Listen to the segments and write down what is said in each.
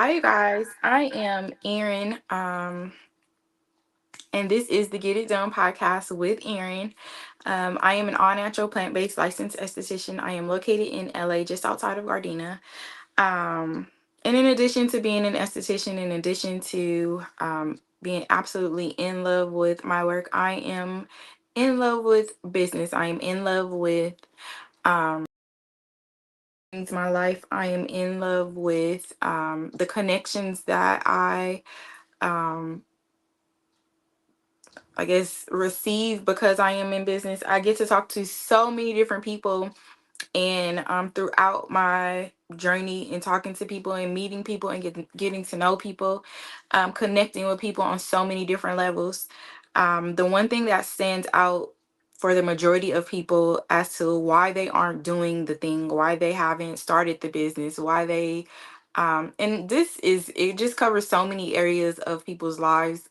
Hi, you guys. I am Erin, and this is the Get It Done podcast with Erin. I am an all natural plant based licensed esthetician. I am located in LA, just outside of Gardena. Um, and in addition to being an esthetician, in addition to being absolutely in love with my work, I am in love with business. I am in love with um, my life. I am in love with the connections that um, I guess, receive because I am in business. I get to talk to so many different people, and throughout my journey and talking to people and meeting people and getting to know people, connecting with people on so many different levels. The one thing that stands out for the majority of people as to why they aren't doing the thing, why they haven't started the business, why they and this is it just covers so many areas of people's lives.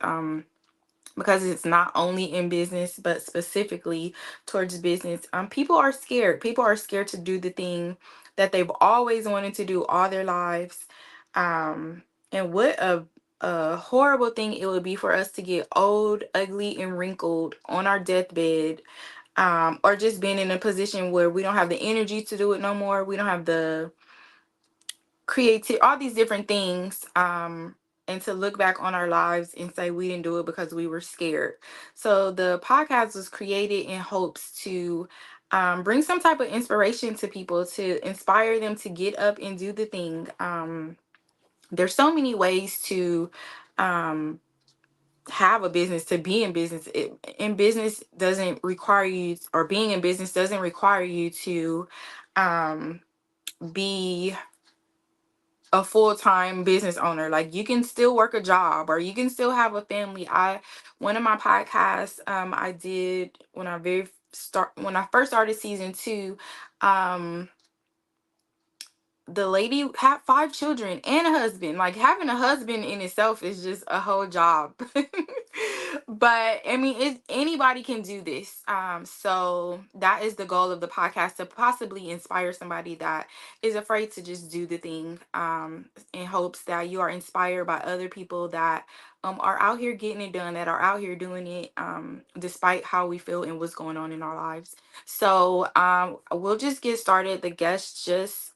Because it's not only in business but specifically towards business. People are scared. People are scared to do the thing that they've always wanted to do all their lives. And what a horrible thing it would be for us to get old, ugly, and wrinkled on our deathbed, or just being in a position where we don't have the energy to do it no more. We don't have the creative, all these different things, and to look back on our lives and say we didn't do it because we were scared. So the podcast was created in hopes to bring some type of inspiration to people, to inspire them to get up and do the thing. There's so many ways to um, have a business, to be in business. In business doesn't require you, or being in business doesn't require you to um, be a full-time business owner. Like, you can still work a job, or you can still have a family. One of my podcasts I did when I first started season 2, um the lady had 5 children and a husband. Like, having a husband in itself is just a whole job. But I mean, anybody can do this. So that is the goal of the podcast, to possibly inspire somebody that is afraid to just do the thing, in hopes that you are inspired by other people that are out here getting it done, that are out here doing it, despite how we feel and what's going on in our lives. So we'll just get started. The guests just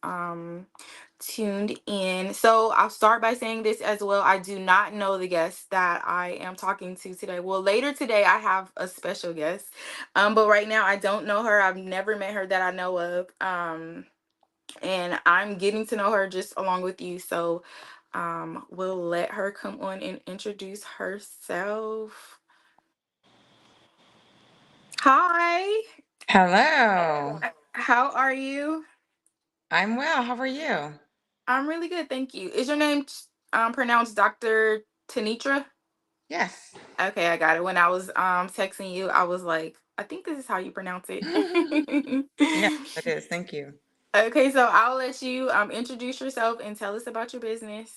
tuned in. So I'll start by saying this as well. I do not know the guest that I am talking to today. Well, later today I have a special guest. But right now I don't know her. I've never met her that I know of. And I'm getting to know her just along with you. So we'll let her come on and introduce herself. Hi. Hello. How are you? I'm well. How are you? I'm really good, thank you. Is your name pronounced Dr. Tanitra? Yes. Okay, I got it. When I was texting you, I was like, I think this is how you pronounce it. Yes, it is. Thank you. Okay, so I'll let you introduce yourself and tell us about your business.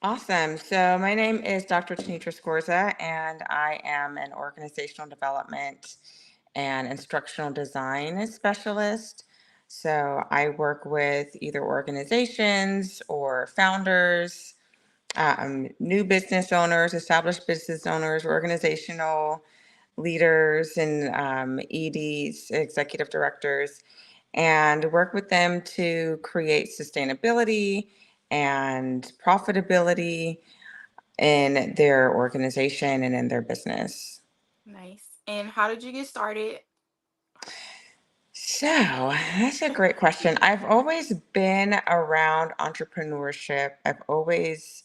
Awesome. So, my name is Dr. Tanitra Scorza, and I am an organizational development and instructional design specialist. So, I work with either organizations or founders, new business owners, established business owners, organizational leaders, and EDs, executive directors, and work with them to create sustainability and profitability in their organization and in their business. Nice. And how did you get started? So that's a great question. I've always been around entrepreneurship. I've always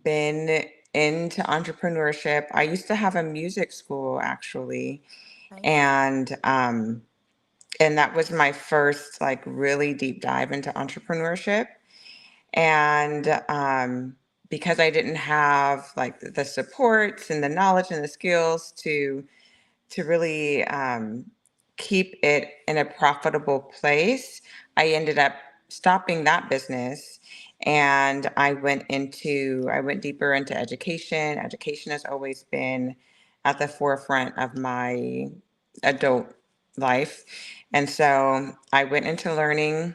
been into entrepreneurship. I used to have a music school actually, Nice. and and that was my first like really deep dive into entrepreneurship. And because I didn't have like the supports and the knowledge and the skills to really keep it in a profitable place, I ended up stopping that business, and I went deeper into education. Education has always been at the forefront of my adult life. And so I went into learning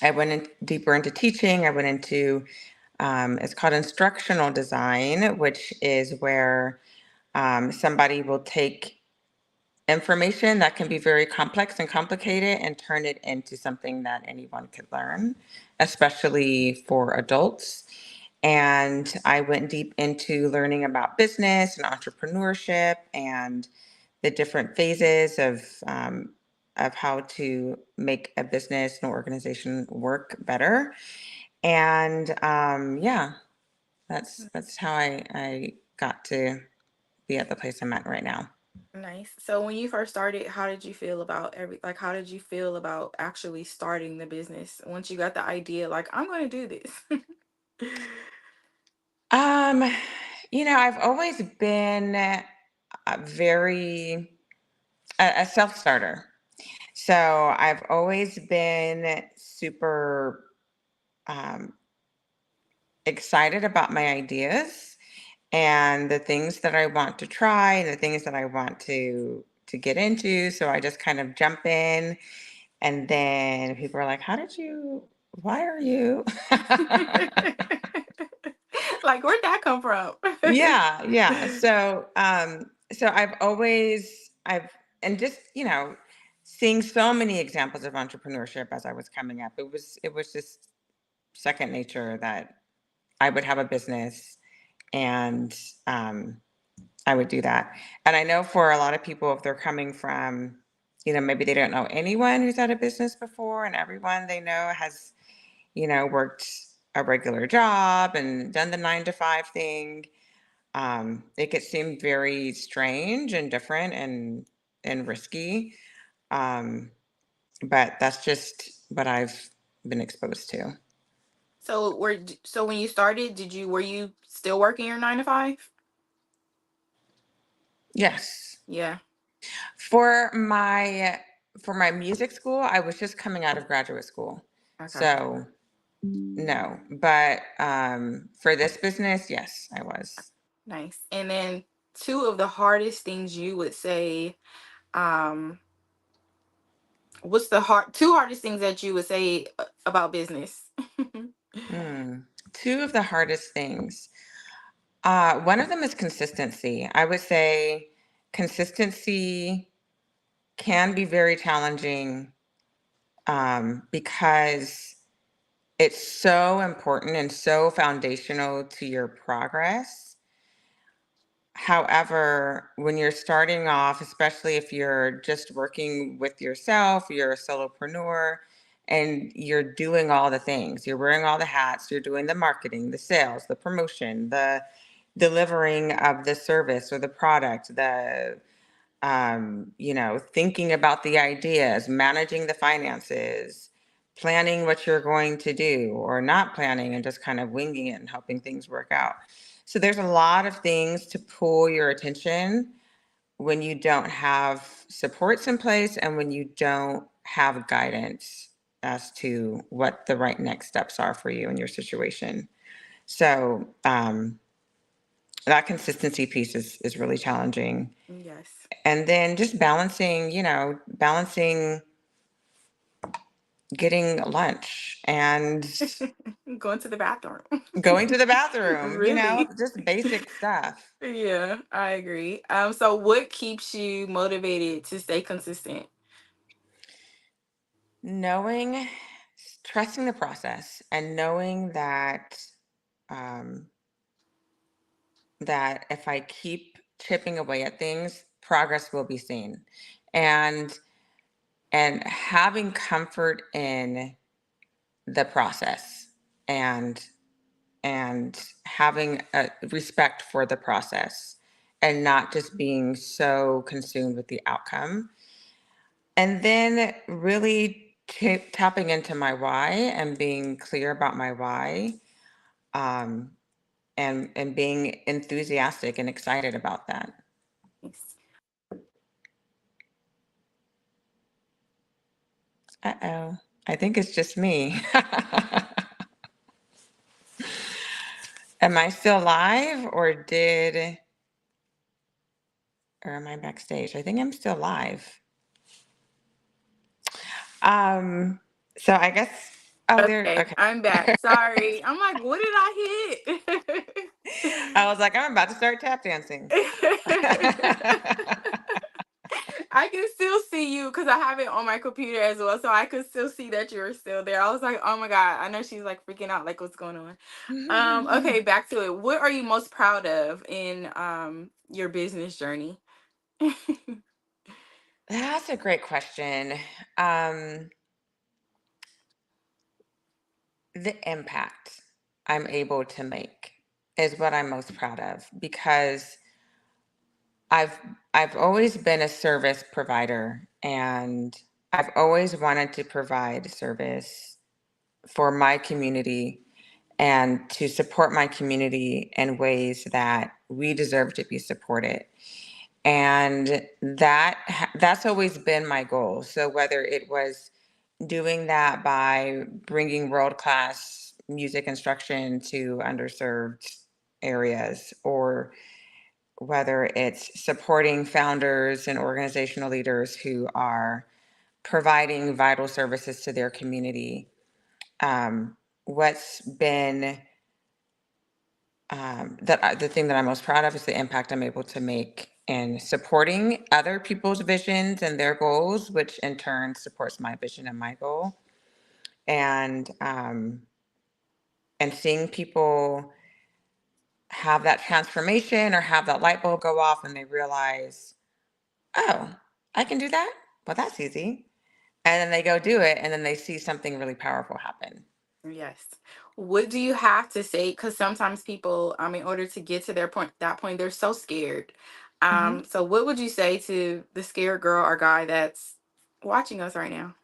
I went in deeper into teaching. I went into it's called instructional design, which is where somebody will take information that can be very complex and complicated and turn it into something that anyone could learn, especially for adults. And I went deep into learning about business and entrepreneurship and the different phases of how to make a business and organization work better. And yeah, that's how I got to be at the place I'm at right now. Nice. So when you first started, how did you feel about how did you feel about actually starting the business once you got the idea, like, I'm going to do this? Um, I've always been very a self-starter. So I've always been super um, excited about my ideas and the things that I want to try and the things that I want to get into. So I just kind of jump in, and then people are like, "How did you? Why are you?" Like, where'd that come from? Yeah, yeah. So I've and just, seeing so many examples of entrepreneurship as I was coming up, it was just second nature that I would have a business and I would do that. And I know for a lot of people, if they're coming from, maybe they don't know anyone who's had a business before, and everyone they know has, worked a regular job and done the 9 to 5 thing. It could seem very strange and different and risky, um, but that's just what I've been exposed to. So when you started, were you still working your 9 to 5? Yes, Yeah. for my music school, I was just coming out of graduate school, Okay. so no. But for this business, yes, I was. Nice. And then two of the hardest things you would say, um, what's the two hardest things that you would say about business? Hmm. Two of the hardest things. One of them is consistency. I would say consistency can be very challenging because it's so important and so foundational to your progress. However, when you're starting off, especially if you're just working with yourself, you're a solopreneur, and you're doing all the things, you're wearing all the hats, you're doing the marketing, the sales, the promotion, the delivering of the service or the product, the thinking about the ideas, managing the finances, planning what you're going to do or not planning and just kind of winging it and helping things work out. So there's a lot of things to pull your attention when you don't have supports in place and when you don't have guidance as to what the right next steps are for you in your situation. So that consistency piece is really challenging. Yes. And then just balancing getting lunch and Going to the bathroom. going to the bathroom, Really? just basic stuff. Yeah, I agree. So what keeps you motivated to stay consistent? Knowing, trusting the process and knowing um, that if I keep chipping away at things, progress will be seen. And and having comfort in the process and and having a respect for the process and not just being so consumed with the outcome. And then really tapping into my why and being clear about my why, um, and being enthusiastic and excited about that. Yes. Uh-oh. I think it's just me. Am I still live or am I backstage? I think I'm still live. Um, so I guess, Oh, there. Okay, Okay. I'm back. Sorry. I'm like, what did I I was like, I'm about to start tap dancing. hit? I can still see you because I have it on my computer as well, so I could still see that you were still there. I was like, oh my god, I know she's like freaking out, like what's going on. Okay, back to it. What are you most proud of in your business journey? That's a great question. Um, the impact I'm able to make is what I'm most proud of because I've I've always been a service provider and I've always wanted to provide service for my community and to support my community in ways that we deserve to be supported. And that's always been my goal. So whether it was doing that by bringing world-class music instruction to underserved areas, or whether it's supporting founders and organizational leaders who are providing vital services to their community. What's been the thing that I'm most proud of is the impact I'm able to make in supporting other people's visions and their goals, which in turn supports my vision and my goal. And and seeing people have that transformation or have that light bulb go off and they realize, oh, I can do that. Well, that's easy. And then they go do it, and then they see something really powerful happen. Yes. What do you have to say? Because sometimes people, in order to get to their point, that point, they're so scared. Hmm. So what would you say to the scared girl or guy that's watching us right now?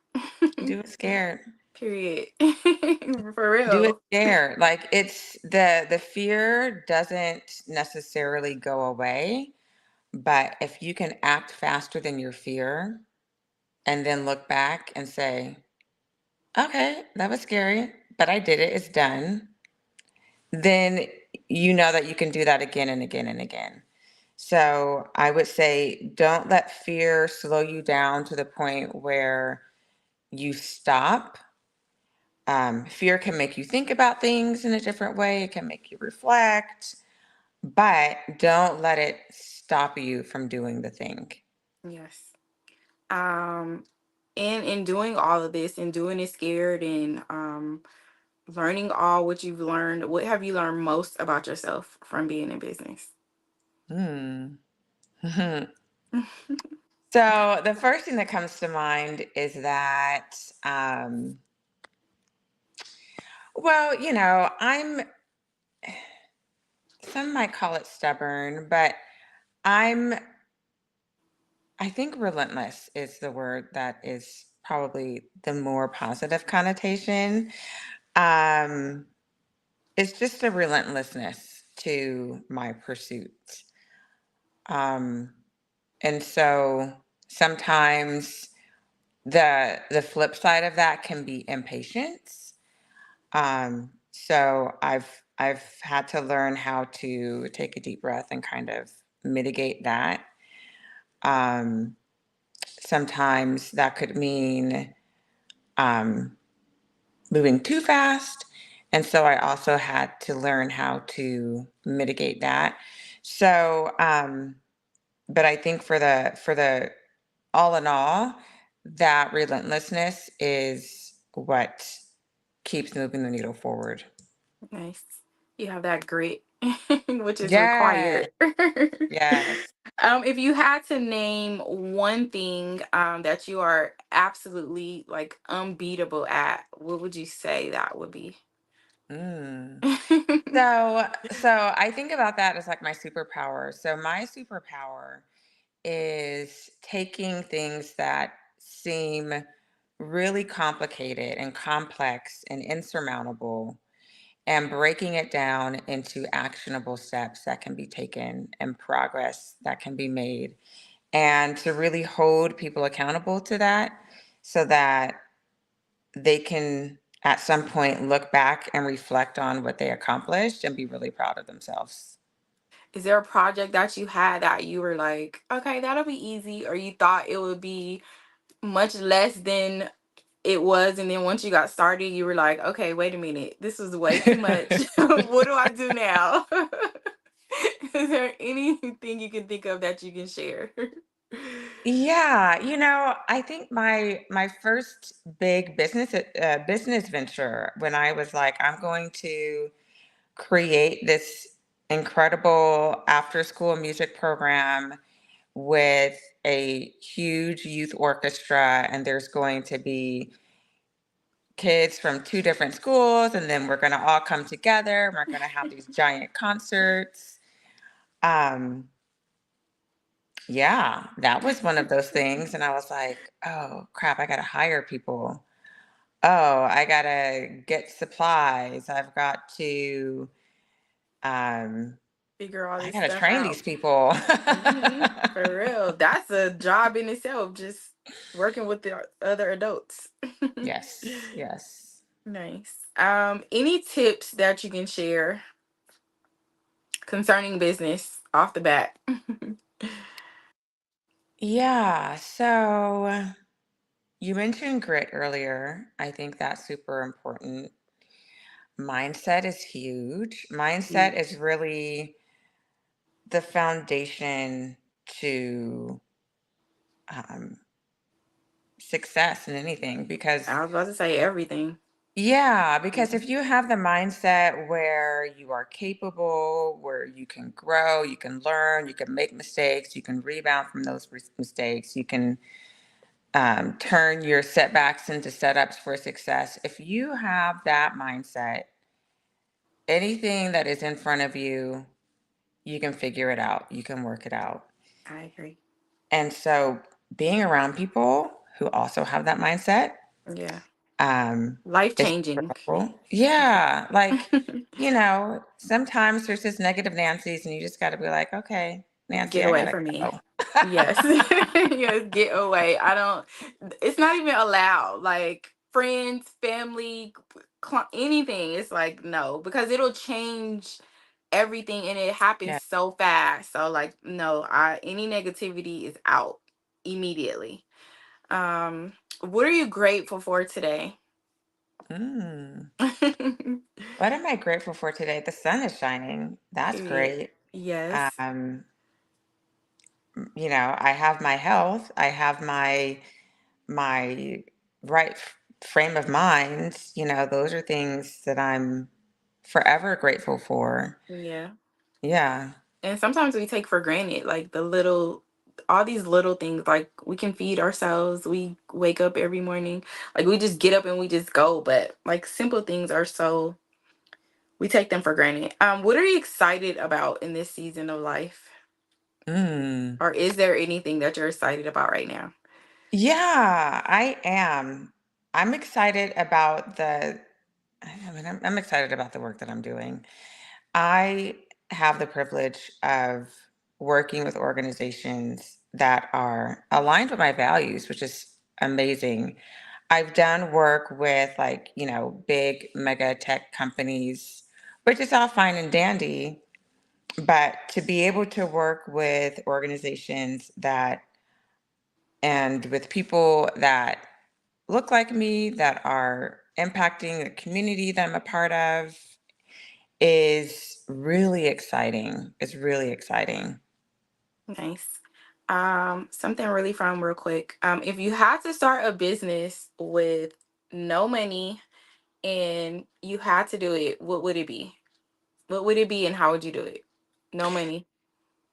Do it scared. Period. For Do it real. scared. Like it's the fear doesn't necessarily go away, but if you can act faster than your fear and then look back and say, okay, that was scary, but I did it, it's done, then you know that you can do that again and again and again. So I would say don't let fear slow you down to the point where you stop. Fear can make you think about things in a different way, it can make you reflect, but don't let it stop you from doing the thing. Yes. Um, in doing all of this and doing it scared and learning all what you've learned, what have you learned most about yourself from being in business? Hmm. So the first thing that comes to mind is that, um, well, some might call it stubborn, but I'm, I think relentless is the word that is probably the more positive connotation. Um, it's just a relentlessness to my pursuit. Um, and so sometimes the flip side of that can be impatience. So I've had to learn how to take a deep breath and kind of mitigate that. Um, Sometimes that could mean um, moving too fast, and so I also had to learn how to mitigate that. So, but I think for the all in all, that relentlessness is what keeps moving the needle forward. Nice. You have that grit, which is Yes, required. yes. If you had to name one thing that you are absolutely like unbeatable at, what would you say that would be? Mm. So I think about that as like my superpower. So my superpower is taking things that seem really complicated and complex and insurmountable and breaking it down into actionable steps that can be taken and progress that can be made, and to really hold people accountable to that so that they can at some point look back and reflect on what they accomplished and be really proud of themselves. Is there a project that you had that you were like, okay, that'll be easy, or you thought it would be much less than it was, and then once you got started, you were like, okay, wait a minute, this was way too much. What do I do now? Is there anything you can think of that you can share? Yeah, I think my first big business venture, when I was like, I'm going to create this incredible after school music program with a huge youth orchestra, and there's going to be kids from two different schools, and then we're going to all come together and we're going to have these giant concerts. um Yeah, that was one of those things. And I was like, oh crap, I got to hire people. Oh, I got to get supplies. I've got to, um, Figure all I this got to stuff train out. these people. For real. That's a job in itself, just working with the other adults. Yes, yes. Nice. Any tips that you can share concerning business off the bat? Yeah. So you mentioned grit earlier. I think that's super important. Mindset is huge. Mindset is Huge. really the foundation to um, success in anything because I was about to say everything. yeah, because if Mhm. you have the mindset where you are capable, where you can grow, you can learn, you can make mistakes, you can rebound from those mistakes, you can turn your setbacks into setups for success. If you have that mindset, anything that is in front of you, you can figure it out, you can work it out. I agree. And so being around people who also have that mindset Yeah. um, Life is changing. incredible. Yeah, like, sometimes there's just negative Nancy's, and you just got to be like, okay, Nancy, Get I away gotta from me. go. Yes. Yes, get away. I don't, it's not even allowed. Like friends, family, anything. It's like, no, because it'll change everything and it happens Yeah. so fast. So like, no, any negativity is out immediately. What are you grateful for today? Mm. What am I grateful for today? The sun is shining. That's Yeah. great. Yes. Um, I have my health. I have my right frame of mind. Those are things that I'm forever grateful for. Yeah. Yeah. And sometimes we take for granted like all these little things, like we can feed ourselves, we wake up every morning, like we just get up and we just go, but like simple things are so, we take them for granted. What are you excited about in this season of life, Mm. or is there anything that you're excited about right now? Yeah, I am. I'm excited about I'm excited about the work that I'm doing. I have the privilege of working with organizations that are aligned with my values, which is amazing. I've done work with big mega tech companies, which is all fine and dandy, but to be able to work with organizations and with people that look like me, that are impacting the community that I'm a part of, is really exciting. It's really exciting. Nice. Something really fun real quick. If you had to start a business with no money and you had to do it, what would it be? What would it be and how would you do it? No money.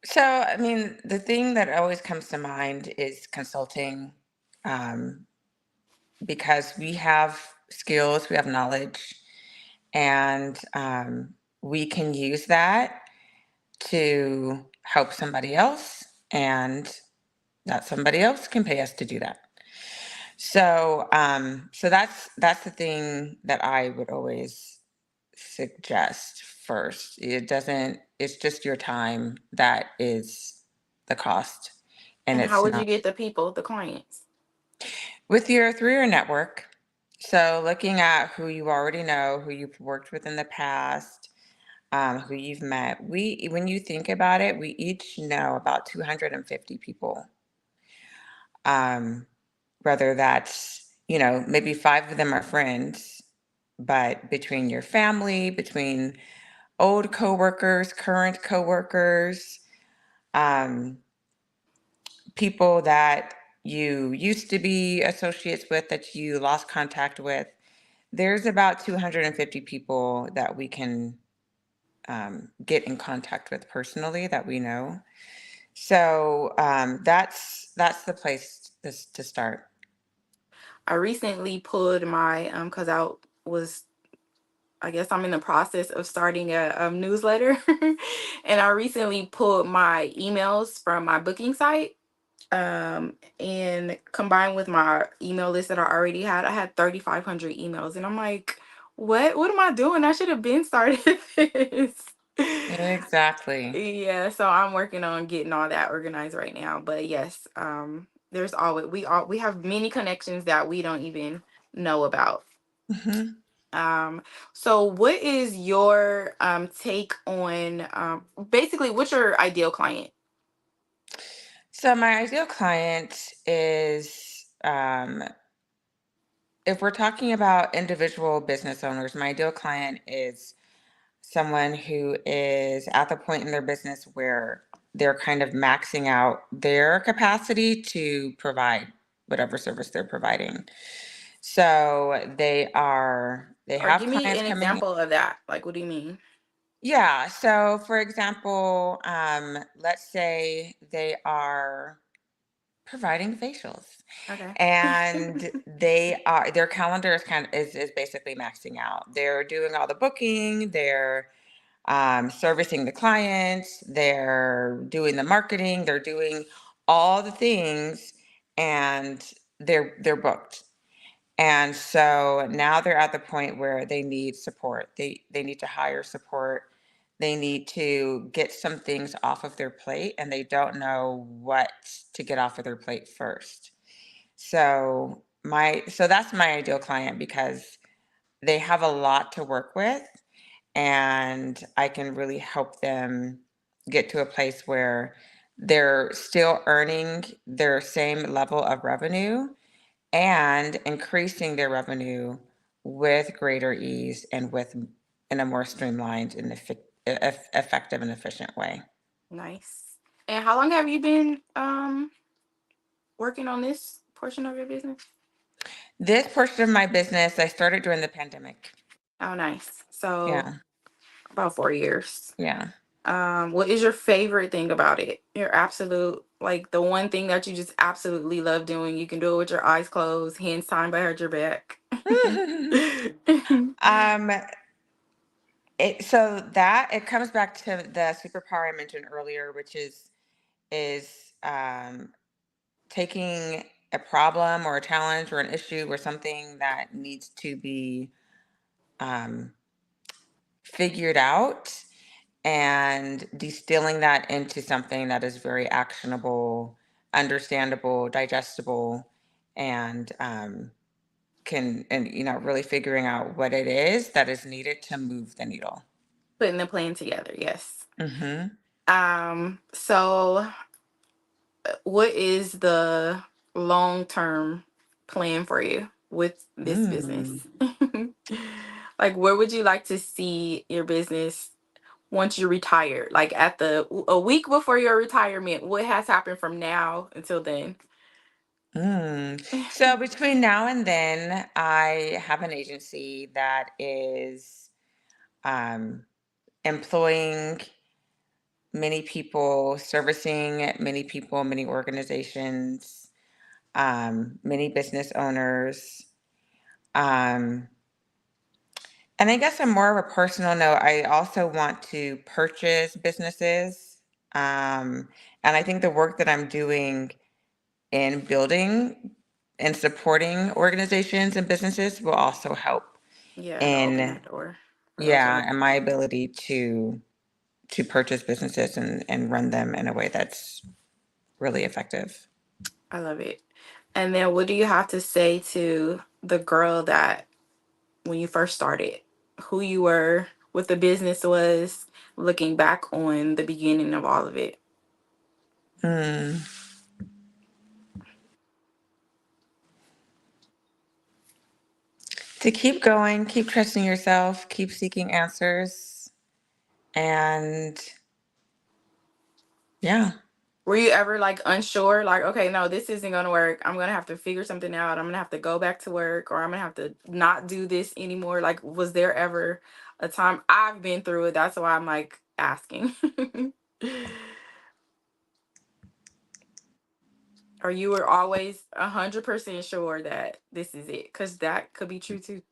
So, I mean, the thing that always comes to mind is consulting, um, because we have skills, we have knowledge, and we can use that to help somebody else, and that somebody else can pay us to do that. So that's the thing that I would always suggest first. It's just your time that is the cost, and And how it's would you not get the people, the clients? through your network. So looking at who you already know, who you've worked with in the past, who you've met. When you think about it, we each know about 250 people. Um, Whether that's maybe five of them are friends, but between your family, between old coworkers, current coworkers, um, people that you used to be associates with that you lost contact with, there's about 250 people that we can get in contact with personally that we know. So that's the place to start. I recently pulled my because I was, I guess I'm in the process of starting a newsletter, and I recently pulled my emails from my booking site, and combined with my email list that I already had, I had 3,500 emails, and I'm like, what am I doing? I should have been started this. Exactly. Yeah, so I'm working on getting all that organized right now. But yes, there's always we have many connections that we don't even know about. Hmm. Um, so what is your take on basically what's your ideal client? So my ideal client is, if we're talking about individual business owners, my ideal client is someone who is at the point in their business where they're kind of maxing out their capacity to provide whatever service they're providing. So they Or have give me clients an coming. example of that. Like, what do you mean? Yeah. So for example, let's say they are providing facials Okay. and their calendar is basically maxing out. They're doing all the booking, they're servicing the clients, they're doing the marketing, they're doing all the things, and they're booked. And so now they're at the point where they need support. They need to hire support. They need to get some things off of their plate, and they don't know what to get off of their plate first. So that's my ideal client because they have a lot to work with, and I can really help them get to a place where they're still earning their same level of revenue and increasing their revenue with greater ease and with in a more streamlined and effective and efficient way. Nice. And how long have you been working on this portion of your business? This portion of my business I started during the pandemic. Oh, nice. So Yeah, about 4 years. yeah. What is your favorite thing about it? Your absolute, like the one thing that you just absolutely love doing. You can do it with your eyes closed, hands tied behind your back. um, so that it comes back to the superpower I mentioned earlier, which is taking a problem or a challenge or an issue or something that needs to be um, figured out and distilling that into something that is very actionable, understandable, digestible, and really figuring out what it is that is needed to move the needle. Putting the plan together, yes. Mm-hmm. So what is the long term plan for you with this Mm. business? Like, where would you like to see your business once you retire? Like at a week before your retirement, what has happened from now until then? So between now and then, I have an agency that is um, employing many people, servicing many people, many organizations, many business owners. Um, and I guess on more of a personal note, I also want to purchase businesses. And I think the work that I'm doing in building and supporting organizations and businesses will also help Yeah, to open in, that door for those yeah, and my organizations. ability to purchase businesses and run them in a way that's really effective. I love it. And then what do you have to say to the girl that when you first started, who you were, what the business was, looking back on the beginning of all of it? Hmm. to keep going, keep trusting yourself, keep seeking answers. And yeah. Were you ever like unsure, like, okay, no, this isn't gonna work. I'm gonna have to figure something out. I'm gonna have to go back to work, or I'm gonna have to not do this anymore. Like, was there ever a time? I've been through it. That's why I'm like asking. Or you were always 100% sure that this is it? Because that could be true too.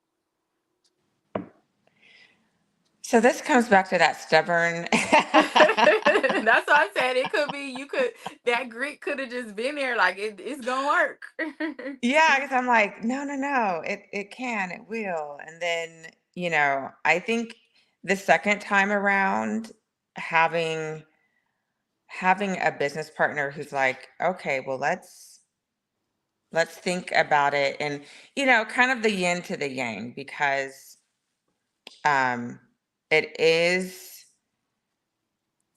So this comes back to that stubborn. That's why I said it could be. You could, that grit could have just been there. Like it's gonna work. Yeah, because I'm like, no, no, no, it can, it will. And then, I think the second time around, having having a business partner who's like, okay, well, let's think about it, and kind of the yin to the yang, because um it is,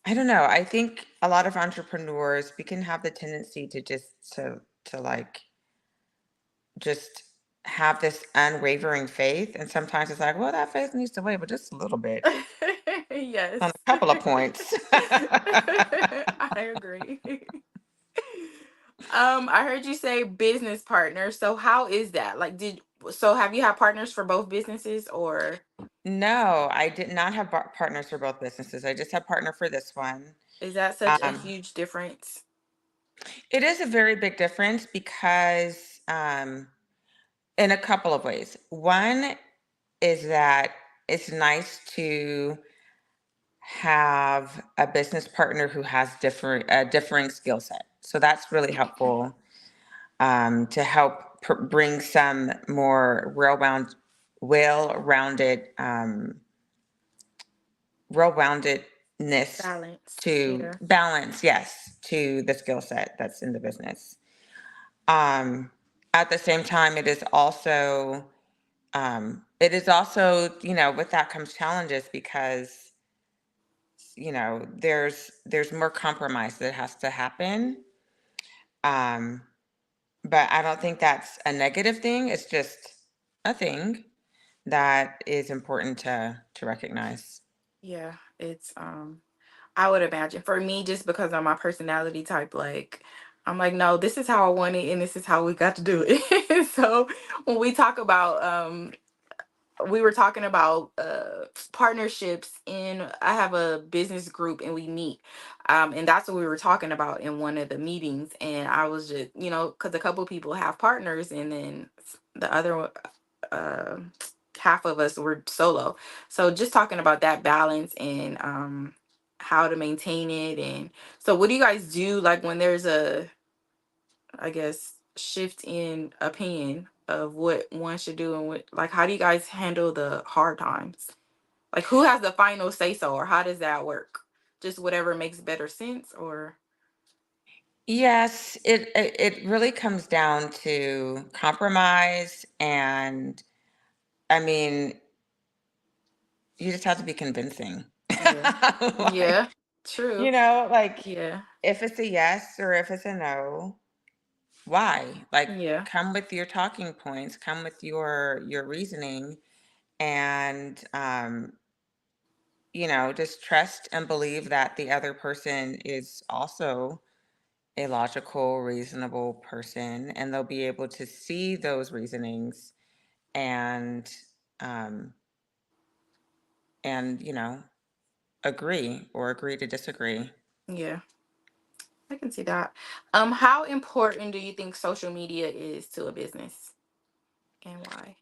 I don't know, I think a lot of entrepreneurs, we can have the tendency to to like just have this unwavering faith. And sometimes it's like, well, that faith needs to waver just a little bit Yes. on a couple of points. I agree. I heard you say business partner. So how is that? Like, have you had partners for both businesses, or No, I did not have partners for both businesses. I just had partner for this one. is that such a Um, huge difference? it is a very big difference because, in a couple of ways. One is that it's nice to have a business partner who has differing skill set. So that's really helpful, to help bring some more well-rounded, well-roundedness Balance. to Yeah. balance, yes, to the skill set that's in the business. Um, at the same time, with that comes challenges, because there's more compromise that has to happen. Um, but I don't think that's a negative thing. It's just a thing that is important to recognize. Yeah. It's I would imagine for me, just because of my personality type, like I'm like, no, this is how I want it and this is how we got to do it. So when we talk about we were talking about partnerships, and I have a business group and we meet, and that's what we were talking about in one of the meetings. And I was just, because a couple people have partners, and then the other uh, half of us were solo. So just talking about that balance, and how to maintain it. And so what do you guys do, like when there's a, I guess, shift in opinion of what one should do, and what, like, how do you guys handle the hard times? Like, who has the final say so, or how does that work? Just whatever makes better sense, or Yes, it really comes down to compromise, and I mean, you just have to be convincing. yeah, Like, yeah, true, like, yeah, if it's a yes or if it's a no, why? Like, yeah, come with your talking points, come with your reasoning, and just trust and believe that the other person is also a logical, reasonable person, and they'll be able to see those reasonings, and um and agree, or agree to disagree. yeah. I can see that. How important do you think social media is to a business, and why?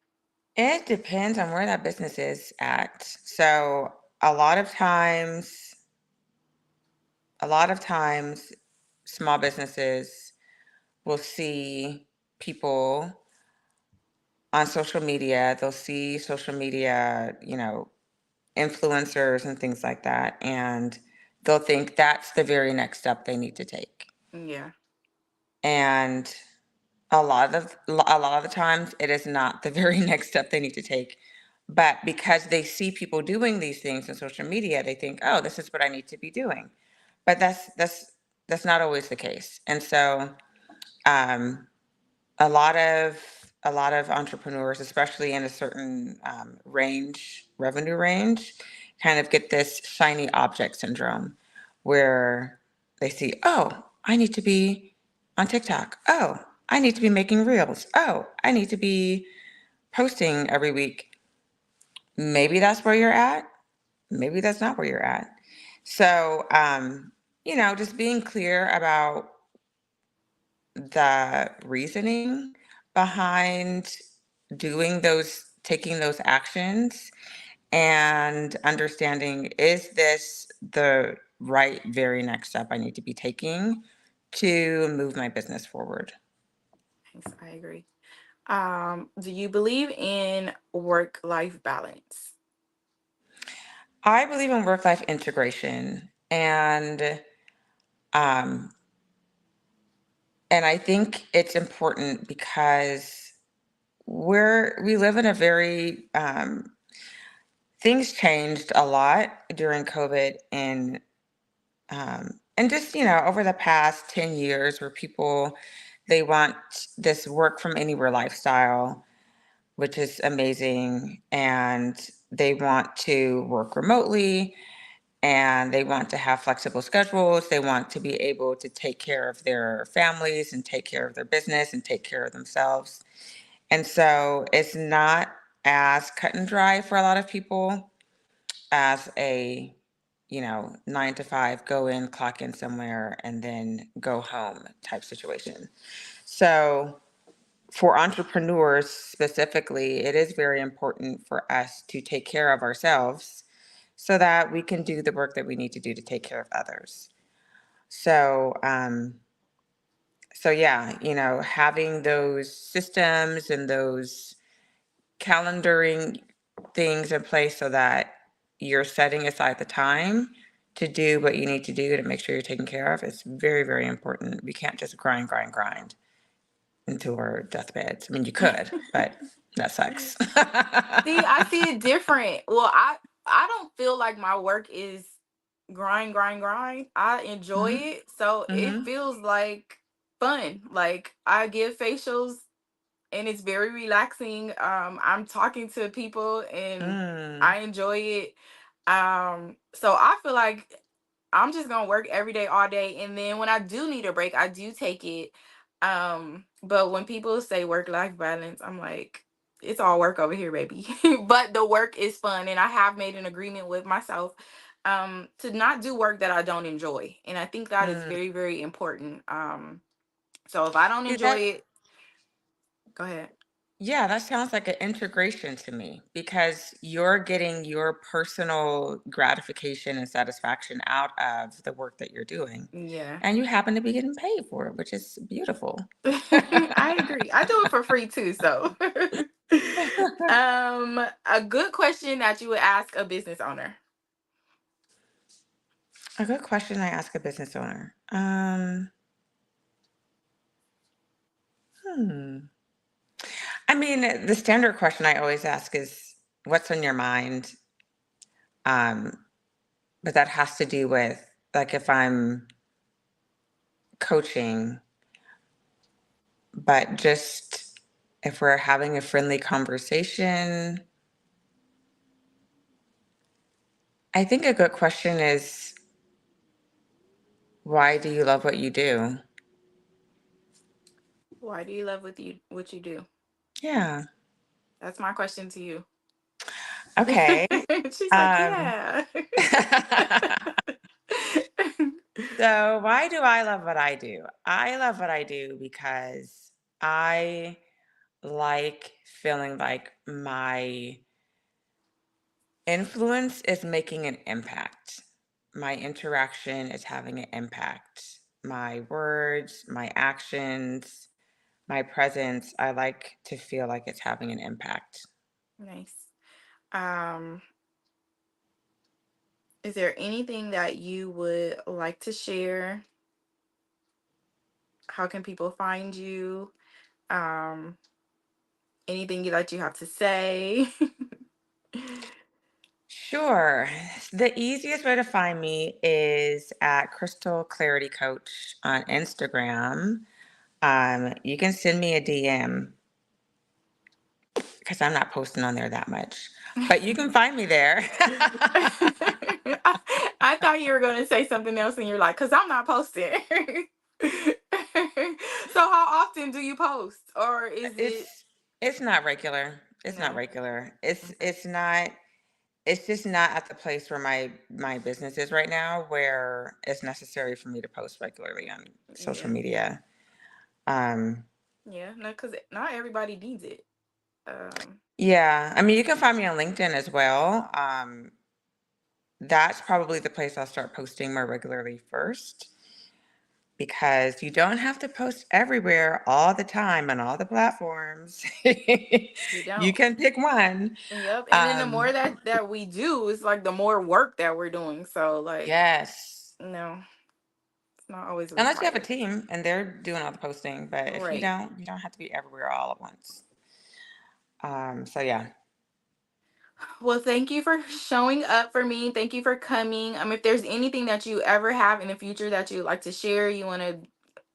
It depends on where that business is at. So a lot of times, a lot of times, small businesses will see people on social media. They'll see social media, influencers and things like that, and they'll think that's the very next step they need to take. Yeah, And a lot of the times, it is not the very next step they need to take. But because they see people doing these things on social media, they think, oh, this is what I need to be doing. But that's not always the case. And so, um, a lot of a lot of entrepreneurs, especially in a certain revenue range, kind of get this shiny object syndrome where they see, oh, I need to be on TikTok. Oh, I need to be making reels. Oh, I need to be posting every week. Maybe that's where you're at. Maybe that's not where you're at. So, just being clear about the reasoning behind taking those actions and understanding, is this the right very next step I need to be taking to move my business forward? Thanks, I agree. Do you believe in work-life balance? I believe in work life integration, um, and I think it's important because we live in a very things changed a lot during COVID, and just over the past 10 years, where people, they want this work from anywhere lifestyle, which is amazing, and they want to work remotely, and they want to have flexible schedules. They want to be able to take care of their families and take care of their business and take care of themselves. And so it's not as cut and dry for a lot of people as a 9 to 5, go in, clock in somewhere, and then go home type situation. So for entrepreneurs specifically, it is very important for us to take care of ourselves so that we can do the work that we need to do to take care of others. So, yeah, having those systems and those calendaring things in place so that you're setting aside the time to do what you need to do to make sure you're taken care of is very, very important. We can't just grind into our deathbeds. I mean, you could, but that sucks. See, I see it different. Well, I don't feel like my work is grind. I enjoy Hmm. it, so it Hmm. feels like fun. Like I give facials and it's very relaxing. I'm talking to people and Mm. I enjoy it. So I feel like I'm just gonna work every day, all day, and then when I do need a break, I do take it. But when people say work life balance, I'm like, it's all work over here, baby. But the work is fun, and I have made an agreement with myself to not do work that I don't enjoy, and I think that is Mm. very, very important. So if I don't See enjoy that? it, go ahead. Yeah, that sounds like an integration to me because you're getting your personal gratification and satisfaction out of the work that you're doing. Yeah. And you happen to be getting paid for it, which is beautiful. I agree. I do it for free too, so a good question that you would ask a business owner. A good question I ask a business owner. Hmm. I mean, the standard question I always ask is, what's on your mind? Um, but that has to do with, like, if I'm coaching, but just if we're having a friendly conversation, I think a good question is, why do you love what you do? Why do you love what you do? Yeah. That's my question to you. Okay. She's like, Um, yeah. so why do I love what I do? I love what I do because I like feeling like my influence is making an impact. My interaction is having an impact. My words, my actions, my presence, I like to feel like it's having an impact. Nice. Um, is there anything that you would like to share? How can people find you? Um, anything that you have to say? Sure. The easiest way to find me is at Crystal Clarity Coach on Instagram. You can send me a DM. because I'm not posting on there that much. But you can find me there. I thought you were going to say something else, and you're like, because I'm not posting. So, how often do you post, or is it It's it's not regular. It's not no? regular. Okay. It's not. It's just not at the place where my business is right now, where it's necessary for me to post regularly on social Yeah, media. Um, yeah, no, because not everybody needs it. Um, yeah, I mean, you can find me on LinkedIn as well. That's probably the place I'll start posting more regularly first, because you don't have to post everywhere all the time on all the platforms. you You don't. can pick one. Yep. And then the more Um, that we do, it's like the more work that we're doing. So like, yes. no, it's not always Unless you have a required. team and they're doing all the posting, but if Right. you don't have to be everywhere all at once. So yeah. Well, thank you for showing up for me. Thank you for coming. If there's anything that you ever have in the future that you'd like to share, you want to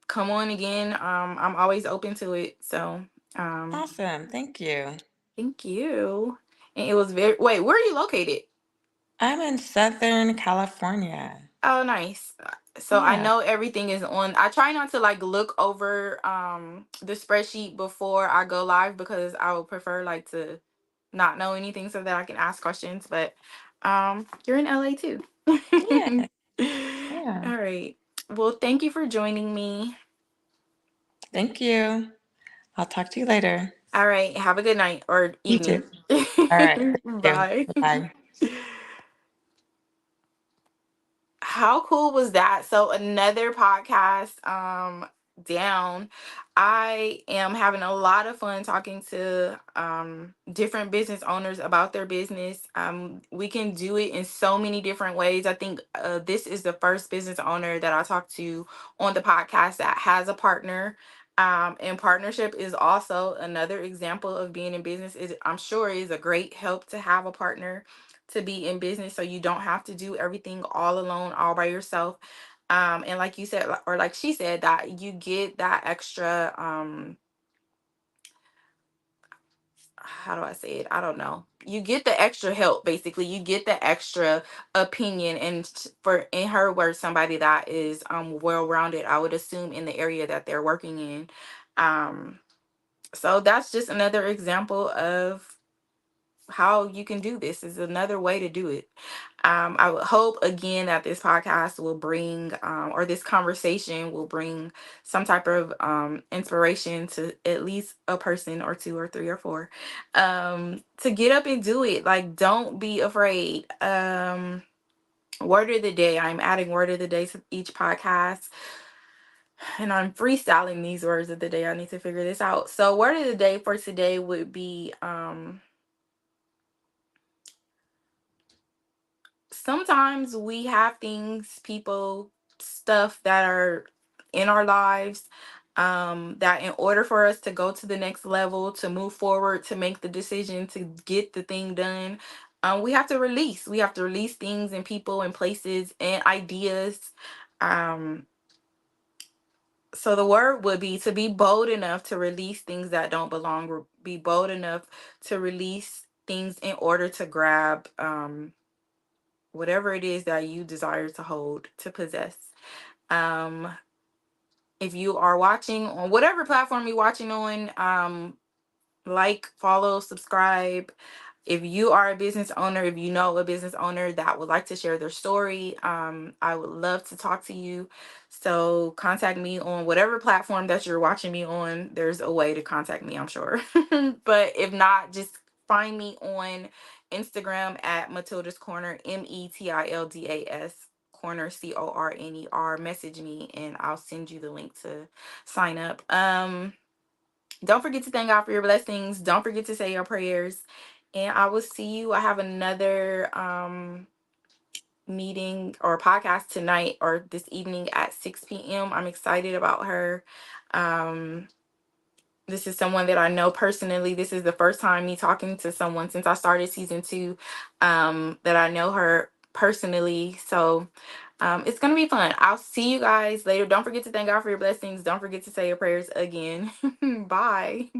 come on again, I'm always open to it. So, um, Awesome. Thank you. thank you. And it was very, wait, where are you located? I'm in Southern California. Oh, nice. So I Yeah. know everything is on. I try not to like look over the spreadsheet before I go live because I would prefer like to not know anything so that I can ask questions. But you're in LA too. Yeah. Yeah. All right. Well, thank you for joining me. Thank you. I'll talk to you later. All right. Have a good night or You too. evening. All right. Thank you. Bye. Bye. How cool was that? So another podcast down. I am having a lot of fun talking to different business owners about their business. We can do it in so many different ways. I think this is the first business owner that I talked to on the podcast that has a partner. And partnership is also another example of being in business. Is I'm sure is a great help to have a partner to be in business so you don't have to do everything all alone, all by yourself. And like you said, or like she said, that you get that extra how do I say it? I don't know. You get the extra help basically. You get the extra opinion, and for in her words, somebody that is well rounded, I would assume, in the area that they're working in. Um so that's just another example of how you can do this. Is another way to do it. I would hope again that this podcast will bring, or this conversation will bring some type of inspiration to at least a person or two or three or four, to get up and do it. Like, don't be afraid. Word of the day. I'm adding word of the day to each podcast, and I'm freestyling these words of the day. I need to figure this out. So, word of the day for today would be sometimes we have things, people, stuff that are in our lives, that in order for us to go to the next level, to move forward, to make the decision, to get the thing done, we have to release. We have to release things and people and places and ideas. Um, so the word would be to be bold enough to release things that don't belong, be bold enough to release things in order to grab whatever it is that you desire to hold, to possess. Um, if you are watching on whatever platform you're watching on, like, follow, subscribe. If you are a business owner, if you know a business owner that would like to share their story, I would love to talk to you. So contact me on whatever platform that you're watching me on. There's a way to contact me, I'm sure. But if not, just find me on Instagram at Matilda's Corner, METILDAS Corner, CORNER. Message me and I'll send you the link to sign up. Don't forget to thank God for your blessings. Don't forget to say your prayers. And I will see you. I have another meeting or podcast tonight or this evening at 6 p.m. I'm excited about her. Um, this is someone that I know personally. This is the first time me talking to someone since I started season 2, that I know her personally. So it's going to be fun. I'll see you guys later. Don't forget to thank God for your blessings. Don't forget to say your prayers again. Bye.